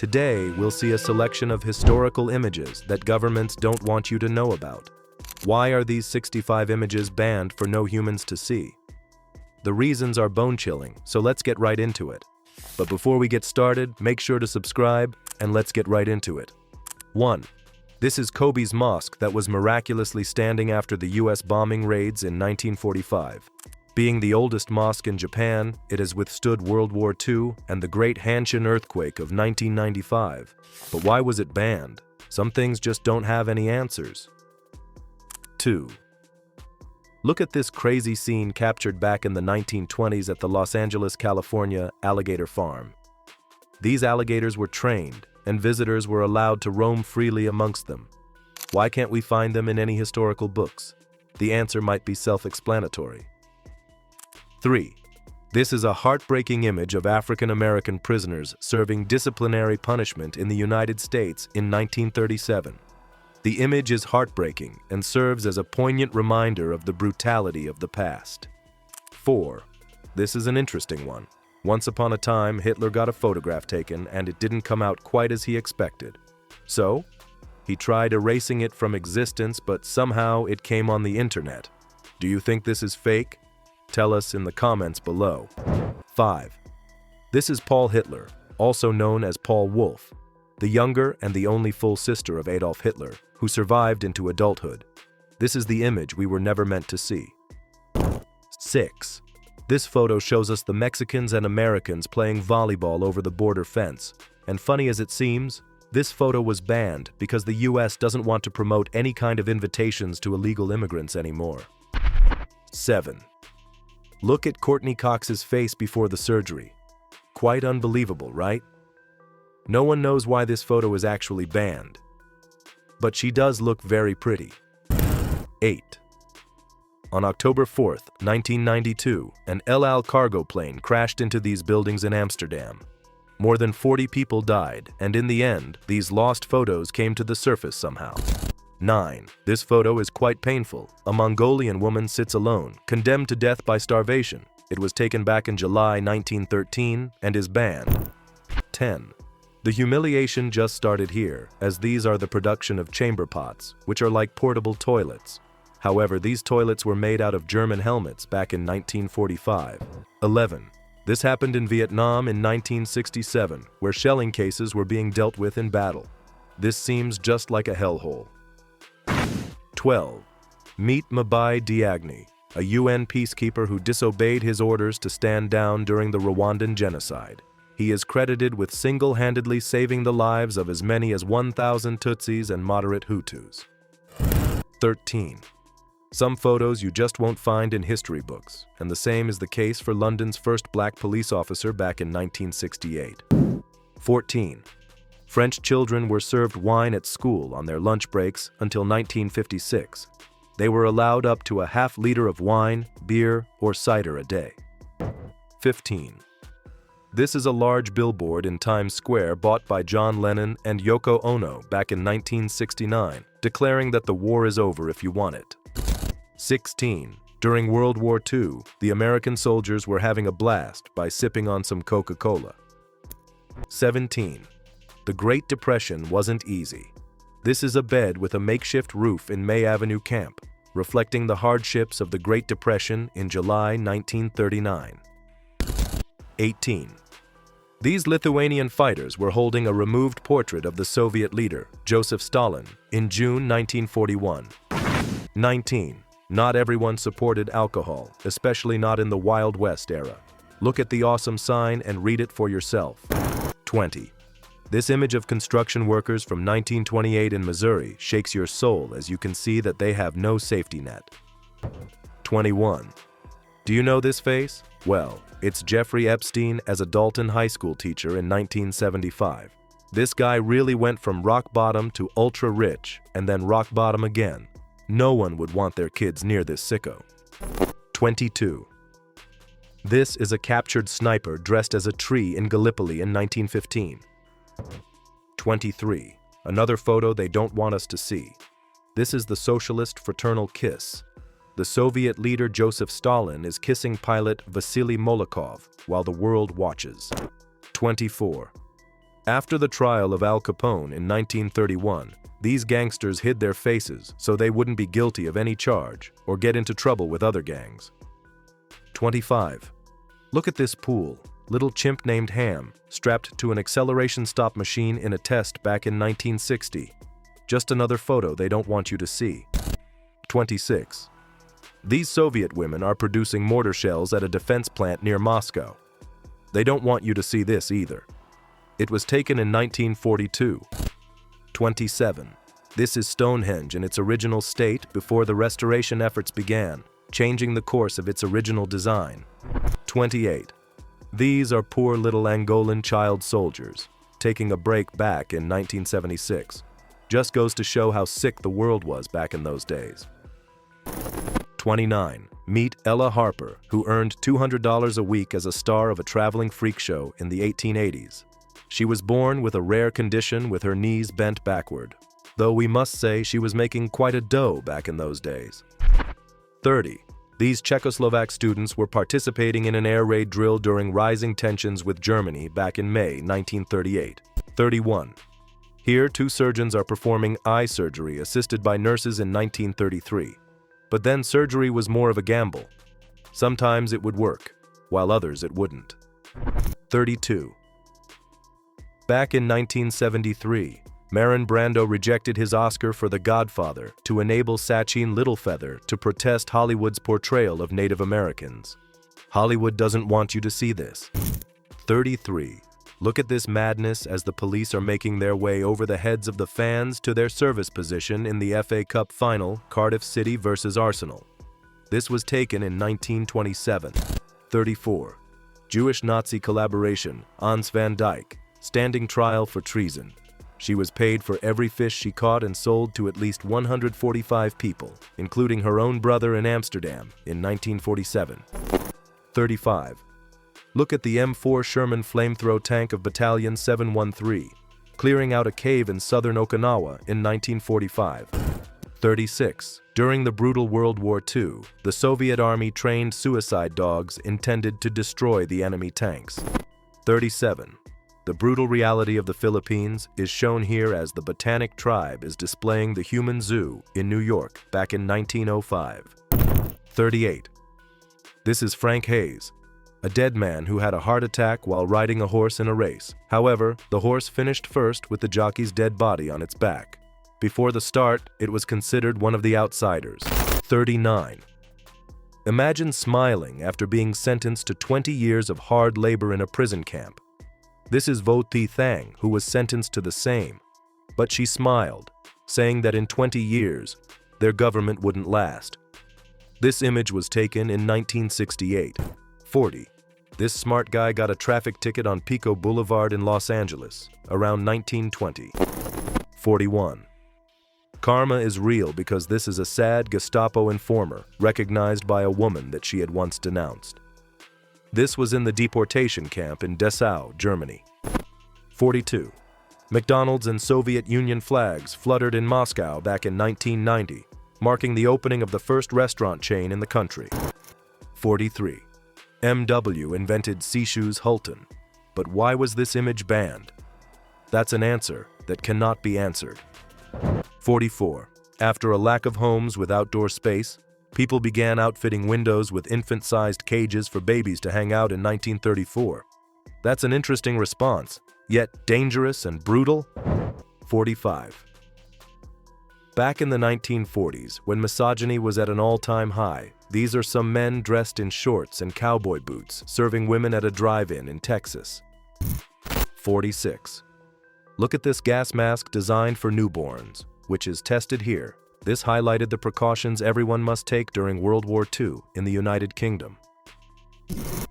Today, we'll see a selection of historical images that governments don't want you to know about. Why are these 65 images banned for no humans to see? The reasons are bone-chilling, so let's get right into it. But before we get started, make sure to subscribe, and let's get right into it. 1. This is Kobe's mosque that was miraculously standing after the US bombing raids in 1945. Being the oldest mosque in Japan, it has withstood World War II and the Great Hanshin earthquake of 1995. But why was it banned? Some things just don't have any answers. 2. Look at this crazy scene captured back in the 1920s at the Los Angeles, California alligator farm. These alligators were trained, and visitors were allowed to roam freely amongst them. Why can't we find them in any historical books? The answer might be self-explanatory. 3. This is a heartbreaking image of African American prisoners serving disciplinary punishment in the United States in 1937. The image is heartbreaking and serves as a poignant reminder of the brutality of the past. 4. This is an interesting one. Once upon a time, Hitler got a photograph taken and it didn't come out quite as he expected. So, he tried erasing it from existence, but somehow it came on the internet. Do you think this is fake? Tell us in the comments below. 5. This is Paul Hitler, also known as Paul Wolf, the younger and the only full sister of Adolf Hitler, who survived into adulthood. This is the image we were never meant to see. 6. This photo shows us the Mexicans and Americans playing volleyball over the border fence. And funny as it seems, this photo was banned because the US doesn't want to promote any kind of invitations to illegal immigrants anymore. 7. Look at Courtney Cox's face before the surgery. Quite unbelievable, right? No one knows why this photo is actually banned. But she does look very pretty. 8. On October 4th, 1992, an El Al cargo plane crashed into these buildings in Amsterdam. More than 40 people died, and in the end, these lost photos came to the surface somehow. 9. This photo is quite painful. A Mongolian woman sits alone, condemned to death by starvation. It was taken back in July 1913 and is banned. 10. The humiliation just started here, as these are the production of chamber pots, which are like portable toilets. However, these toilets were made out of German helmets back in 1945. 11. This happened in Vietnam in 1967, where shelling cases were being dealt with in battle. This seems just like a hellhole. 12. Meet Mabai Diagne, a UN peacekeeper who disobeyed his orders to stand down during the Rwandan genocide. He is credited with single-handedly saving the lives of as many as 1,000 Tutsis and moderate Hutus. 13. Some photos you just won't find in history books, and the same is the case for London's first black police officer back in 1968. 14. French children were served wine at school on their lunch breaks until 1956. They were allowed up to a half-liter of wine, beer, or cider a day. 15. This is a large billboard in Times Square bought by John Lennon and Yoko Ono back in 1969, declaring that the war is over if you want it. 16. During World War II, the American soldiers were having a blast by sipping on some Coca-Cola. 17. The Great Depression wasn't easy. This is a bed with a makeshift roof in May Avenue camp, reflecting the hardships of the Great Depression in July 1939. 18. These Lithuanian fighters were holding a removed portrait of the Soviet leader, Joseph Stalin, in June 1941. 19. Not everyone supported alcohol, especially not in the Wild West era. Look at the awesome sign and read it for yourself. 20. This image of construction workers from 1928 in Missouri shakes your soul as you can see that they have no safety net. 21. Do you know this face? Well, it's Jeffrey Epstein as a Dalton High School teacher in 1975. This guy really went from rock bottom to ultra rich and then rock bottom again. No one would want their kids near this sicko. 22. This is a captured sniper dressed as a tree in Gallipoli in 1915. 23. Another photo they don't want us to see. This is the Socialist fraternal kiss. The Soviet leader Joseph Stalin is kissing pilot Vasily Molokov while the world watches. 24. After the trial of Al Capone in 1931, these gangsters hid their faces so they wouldn't be guilty of any charge or get into trouble with other gangs. 25. Look at this pool. Little chimp named Ham, strapped to an acceleration stop machine in a test back in 1960. Just another photo they don't want you to see. 26. These Soviet women are producing mortar shells at a defense plant near Moscow. They don't want you to see this either. It was taken in 1942. 27. This is Stonehenge in its original state before the restoration efforts began, changing the course of its original design. 28. These are poor little Angolan child soldiers, taking a break back in 1976. Just goes to show how sick the world was back in those days. 29. Meet Ella Harper, who earned $200 a week as a star of a traveling freak show in the 1880s. She was born with a rare condition with her knees bent backward, though we must say she was making quite a dough back in those days. 30. These Czechoslovak students were participating in an air raid drill during rising tensions with Germany back in May 1938. 31. Here, two surgeons are performing eye surgery assisted by nurses in 1933. But then surgery was more of a gamble. Sometimes it would work, while others it wouldn't. 32. Back in 1973, Brando rejected his Oscar for The Godfather to enable Sachin Littlefeather to protest Hollywood's portrayal of Native Americans. Hollywood doesn't want you to see this. 33. Look at this madness as the police are making their way over the heads of the fans to their service position in the FA Cup final, Cardiff City versus Arsenal. This was taken in 1927. 34. Jewish Nazi collaboration, Ans van Dijk, standing trial for treason. She was paid for every fish she caught and sold to at least 145 people, including her own brother in Amsterdam in 1947. 35. Look at the M4 Sherman flamethrower tank of Battalion 713, clearing out a cave in southern Okinawa in 1945. 36. During the brutal World War II, the Soviet Army trained suicide dogs intended to destroy the enemy tanks. 37. The brutal reality of the Philippines is shown here as the Botanic Tribe is displaying the human zoo in New York back in 1905. 38. This is Frank Hayes, a dead man who had a heart attack while riding a horse in a race. However, the horse finished first with the jockey's dead body on its back. Before the start, it was considered one of the outsiders. 39. Imagine smiling after being sentenced to 20 years of hard labor in a prison camp. This is Vo Thi Thang, who was sentenced to the same, but she smiled, saying that in 20 years, their government wouldn't last. This image was taken in 1968. 40. This smart guy got a traffic ticket on Pico Boulevard in Los Angeles, around 1920. 41. Karma is real because this is a sad Gestapo informer recognized by a woman that she had once denounced. This was in the deportation camp in Dessau, Germany. 42. McDonald's and Soviet Union flags fluttered in Moscow back in 1990, marking the opening of the first restaurant chain in the country. 43. MW invented Sishu's Hulton, but why was this image banned? That's an answer that cannot be answered. 44. After a lack of homes with outdoor space, people began outfitting windows with infant-sized cages for babies to hang out in 1934. That's an interesting response, yet dangerous and brutal. 45. Back in the 1940s, when misogyny was at an all-time high, these are some men dressed in shorts and cowboy boots serving women at a drive-in in Texas. 46. Look at this gas mask designed for newborns, which is tested here. This highlighted the precautions everyone must take during World War II in the United Kingdom.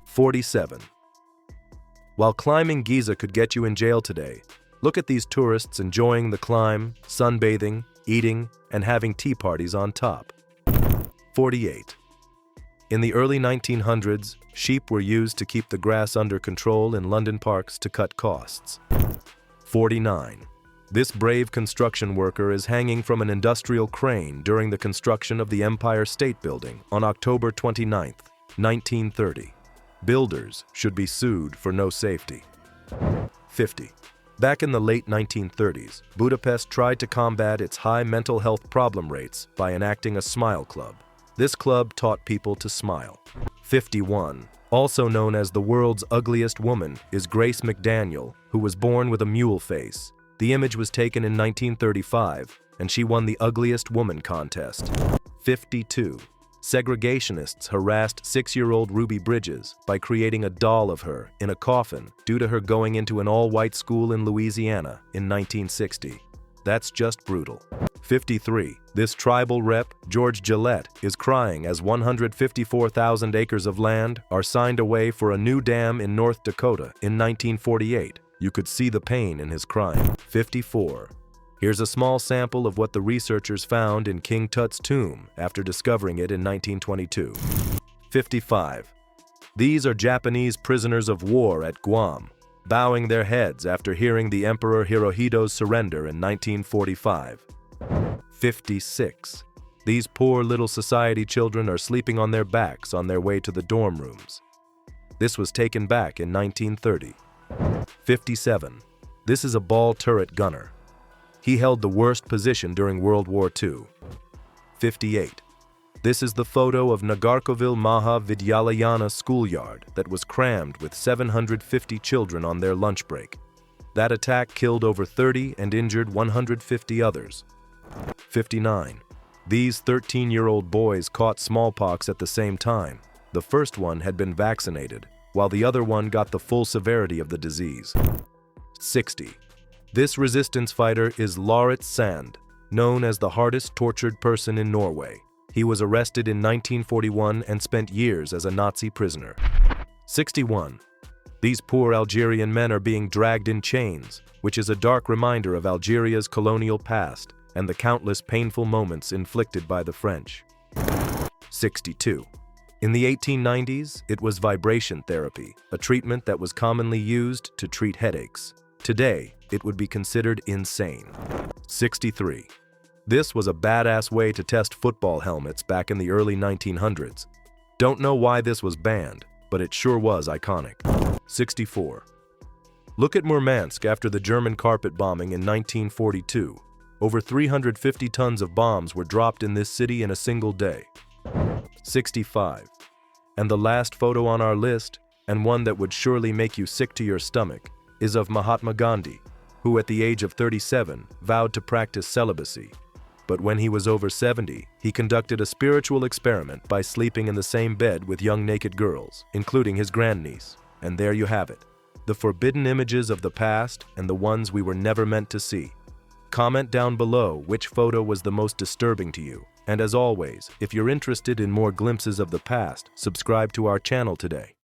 47. While climbing Giza could get you in jail today, look at these tourists enjoying the climb, sunbathing, eating, and having tea parties on top. 48. In the early 1900s, sheep were used to keep the grass under control in London parks to cut costs. 49. This brave construction worker is hanging from an industrial crane during the construction of the Empire State Building on October 29, 1930. Builders should be sued for no safety. 50. Back in the late 1930s, Budapest tried to combat its high mental health problem rates by enacting a smile club. This club taught people to smile. 51. Also known as the world's ugliest woman is Grace McDaniel, who was born with a mule face. The image was taken in 1935, and she won the ugliest woman contest. 52. Segregationists harassed 6-year-old Ruby Bridges by creating a doll of her in a coffin due to her going into an all-white school in Louisiana in 1960. That's just brutal. 53. This tribal rep, George Gillette, is crying as 154,000 acres of land are signed away for a new dam in North Dakota in 1948. You could see the pain in his crying. 54. Here's a small sample of what the researchers found in King Tut's tomb after discovering it in 1922. 55. These are Japanese prisoners of war at Guam, bowing their heads after hearing the Emperor Hirohito's surrender in 1945. 56. These poor little society children are sleeping on their backs on their way to the dorm rooms. This was taken back in 1930. 57. This is a ball turret gunner. He held the worst position during World War II. 58. This is the photo of Nagarkovil Maha Vidyalayana schoolyard that was crammed with 750 children on their lunch break. That attack killed over 30 and injured 150 others. 59. These 13-year-old boys caught smallpox at the same time. The first one had been vaccinated, while the other one got the full severity of the disease. 60. This resistance fighter is Lauritz Sand, known as the hardest tortured person in Norway. He was arrested in 1941 and spent years as a Nazi prisoner. 61. These poor Algerian men are being dragged in chains, which is a dark reminder of Algeria's colonial past and the countless painful moments inflicted by the French. 62. In the 1890s, it was vibration therapy, a treatment that was commonly used to treat headaches. Today, it would be considered insane. 63. This was a badass way to test football helmets back in the early 1900s. Don't know why this was banned, but it sure was iconic. 64. Look at Murmansk after the German carpet bombing in 1942. Over 350 tons of bombs were dropped in this city in a single day. 65. And the last photo on our list, and one that would surely make you sick to your stomach, is of Mahatma Gandhi, who at the age of 37 vowed to practice celibacy. But when he was over 70, he conducted a spiritual experiment by sleeping in the same bed with young naked girls, including his grandniece. And there you have it, the forbidden images of the past and the ones we were never meant to see. Comment down below which photo was the most disturbing to you. And as always, if you're interested in more glimpses of the past, subscribe to our channel today.